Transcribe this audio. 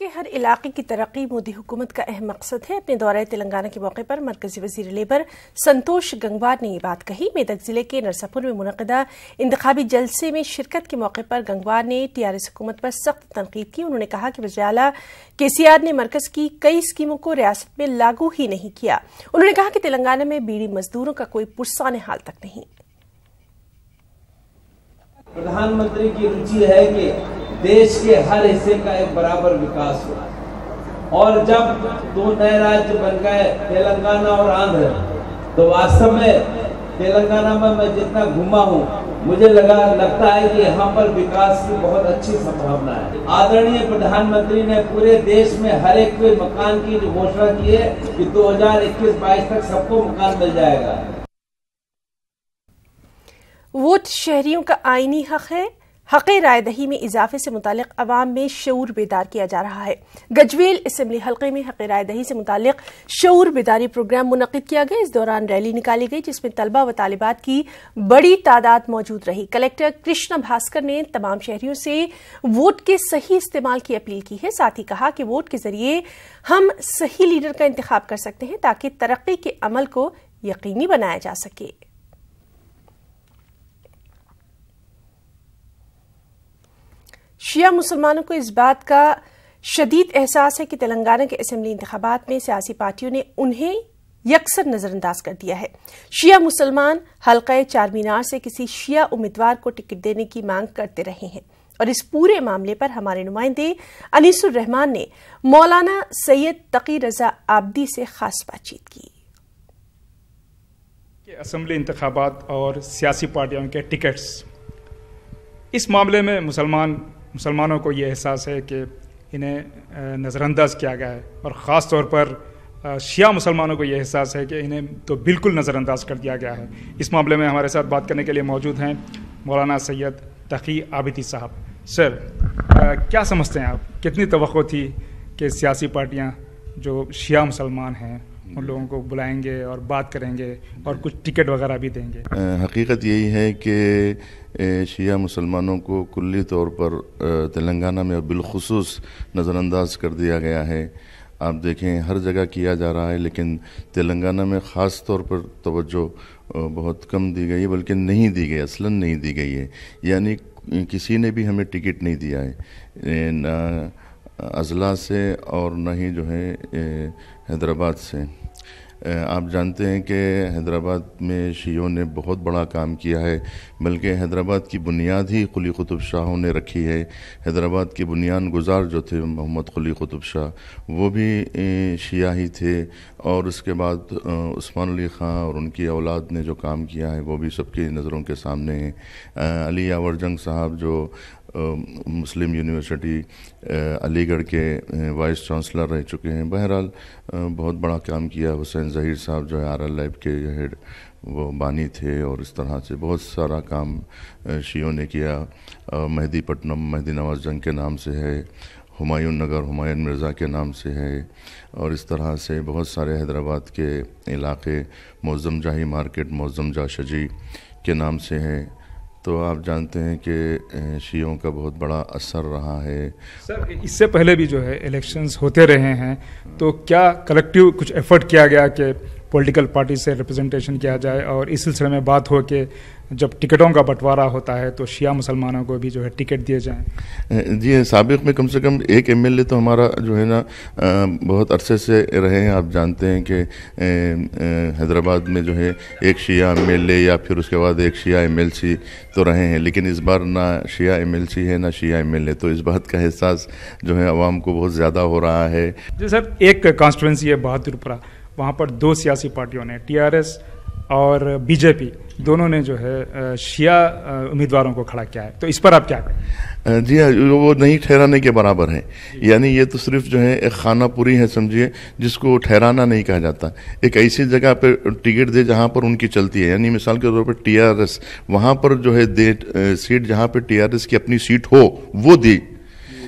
کے ہر علاقے کی ترقی مودی حکومت کا اہم مقصد ہے۔ اپنے دورہ تلنگانہ کے موقع پر مرکزی وزیر لیبر سنتوش گنگوار نے یہ بات کہی۔ میدک ضلع کے نرساپور میں منعقدہ انتخابی جلسے میں شرکت کے موقع پر گنگوار نے TRS حکومت پر سخت تنقید کی۔ انہوں نے کہا کہ وزیر اعلیٰ KCR نے مرکز کی کئی اسکیموں کو ریاست میں لاگو ہی نہیں کیا۔ انہوں نے کہا کہ تلنگانہ میں بیڑی مزدوروں کا کوئی پرسان حال تک نہیں۔ پردھان منتری کی روچی ہے کہ دیش کے ہر حصے کا ایک برابر وکاس ہو، اور جب دو نئے راجیہ بن گئے تلنگانہ اور آندھر، تو واستو میں تلنگانہ میں جتنا گھوما ہوں مجھے لگتا ہے کہ یہاں پر وکاس کی بہت اچھی سمبھاونا ہے۔ آدرنیہ پردھان منتری نے پورے دیش میں ہر ایک کوئی مکان کی جو گھوشنا کی ہے کہ 2021-22 تک سب کو مکان مل جائے گا۔ ووٹ شہریوں کا آئینی حق ہے۔ حق رائے دہی میں اضافے سے متعلق عوام میں شعور بیدار کیا جا رہا ہے۔ گجویل اسمبلی حلقے میں حق رائے دہی سے متعلق شعور بیداری پروگرام منعقد کیا گیا۔ اس دوران ریلی نکالی گئی جس میں طلبہ و طالبات کی بڑی تعداد موجود رہی۔ کلکٹر کرشنا بھاسکر نے تمام شہریوں سے ووٹ کے صحیح استعمال کی اپیل کی ہے۔ ساتھ ہی کہا کہ ووٹ کے ذریعے ہم صحیح لیڈر کا انتخاب کر سکتے ہیں تاکہ ترقی کے عمل کو یقینی بنایا جا سکے۔ شیعہ مسلمانوں کو اس بات کا شدید احساس ہے کہ تلنگانہ کے اسمبلی انتخابات میں سیاسی پارٹیوں نے انہیں یکسر نظر انداز کر دیا ہے۔ شیعہ مسلمان حلقہ چار مینار سے کسی شیعہ امیدوار کو ٹکٹ دینے کی مانگ کرتے رہے ہیں، اور اس پورے معاملے پر ہمارے نمائندے انیس الرحمان نے مولانا سید تقی رضا عابدی سے خاص بات چیت کی۔ اسمبلی انتخابات اور سیاسی پارٹیوں کے ٹکٹس، اس معاملے میں مسلمانوں کو یہ احساس ہے کہ انہیں نظر انداز کیا گیا ہے، اور خاص طور پر شیعہ مسلمانوں کو یہ احساس ہے کہ انہیں تو بالکل نظر انداز کر دیا گیا ہے۔ اس معاملے میں ہمارے ساتھ بات کرنے کے لیے موجود ہیں مولانا سید تقی عابدی صاحب۔ سر، کیا سمجھتے ہیں آپ، کتنی توقع تھی کہ سیاسی پارٹیاں جو شیعہ مسلمان ہیں ان لوگوں کو بلائیں گے اور بات کریں گے اور کچھ ٹکٹ وغیرہ بھی دیں گے؟ حقیقت یہی ہے کہ شیعہ مسلمانوں کو کلی طور پر تلنگانہ میں بالخصوص نظر انداز کر دیا گیا ہے۔ آپ دیکھیں ہر جگہ کیا جا رہا ہے، لیکن تلنگانہ میں خاص طور پر توجہ بہت کم دی گئی ہے، بلکہ نہیں دی گئی، اصلاً نہیں دی گئی ہے۔ یعنی کسی نے بھی ہمیں ٹکٹ نہیں دیا ہے، نہ اضلاع سے اور نہ ہی جو ہے حیدرآباد سے۔ آپ جانتے ہیں کہ حیدرآباد میں شیعوں نے بہت بڑا کام کیا ہے، بلکہ حیدرآباد کی بنیاد ہی قلی قطب شاہوں نے رکھی ہے۔ حیدرآباد کی بنیاد گزار جو تھے محمد قلی قطب شاہ، وہ بھی شیعہ ہی تھے، اور اس کے بعد عثمان علی خان اور ان کی اولاد نے جو کام کیا ہے وہ بھی سب کی نظروں کے سامنے ہے۔ علی یاور جنگ صاحب جو مسلم یونیورسٹی علی گڑھ کے وائس چانسلر رہ چکے ہیں، بہرحال بہت بڑا کام کیا۔ حسین ظہیر صاحب جو ہے RLIB کے ہیڈ وہ بانی تھے، اور اس طرح سے بہت سارا کام شیعوں نے کیا۔ مہدی پٹنم مہدی نواز جنگ کے نام سے ہے، ہمایوں نگر ہمایوں مرزا کے نام سے ہے، اور اس طرح سے بہت سارے حیدرآباد کے علاقے، معظم جاہی مارکیٹ معظم جا شجی کے نام سے ہے۔ تو آپ جانتے ہیں کہ شیعوں کا بہت بڑا اثر رہا ہے۔ سر، اس سے پہلے بھی جو ہے الیکشنز ہوتے رہے ہیں، تو کیا کلیکٹیو کچھ ایفرٹ کیا گیا کہ پولیٹیکل پارٹی سے ریپرزنٹیشن کیا جائے، اور اس سلسلے میں بات ہو کہ جب ٹکٹوں کا بٹوارا ہوتا ہے تو شیعہ مسلمانوں کو بھی جو ہے ٹکٹ دیے جائیں؟ جی، سابق میں کم سے کم ایک MLA تو ہمارا جو ہے نا بہت عرصے سے رہے ہیں۔ آپ جانتے ہیں کہ حیدرآباد میں جو ہے ایک شیعہ MLA یا پھر اس کے بعد ایک شیعہ MLC تو رہے ہیں، لیکن اس بار نہ شیعہ MLC ہے نہ شیعہ MLA، تو اس بات کا احساس جو ہے عوام کو بہت زیادہ ہو رہا ہے۔ جی سر، ایک کانسٹیٹوینسی ہے بہادرپورہ، وہاں پر دو سیاسی پارٹیوں نے TRS اور BJP دونوں نے جو ہے شیعہ امیدواروں کو کھڑا کیا ہے، تو اس پر آپ کیا کہیں؟ جی ہاں، وہ نہیں ٹھہرانے کے برابر ہے۔ یعنی یہ تو صرف جو ہے ایک خانہ پوری ہے سمجھیے، جس کو ٹھہرانا نہیں کہا جاتا۔ ایک ایسی جگہ پہ ٹکٹ دے جہاں پر ان کی چلتی ہے، یعنی مثال کے طور پر TRS، وہاں پر جو ہے سیٹ جہاں پہ TRS کی اپنی سیٹ ہو وہ دی،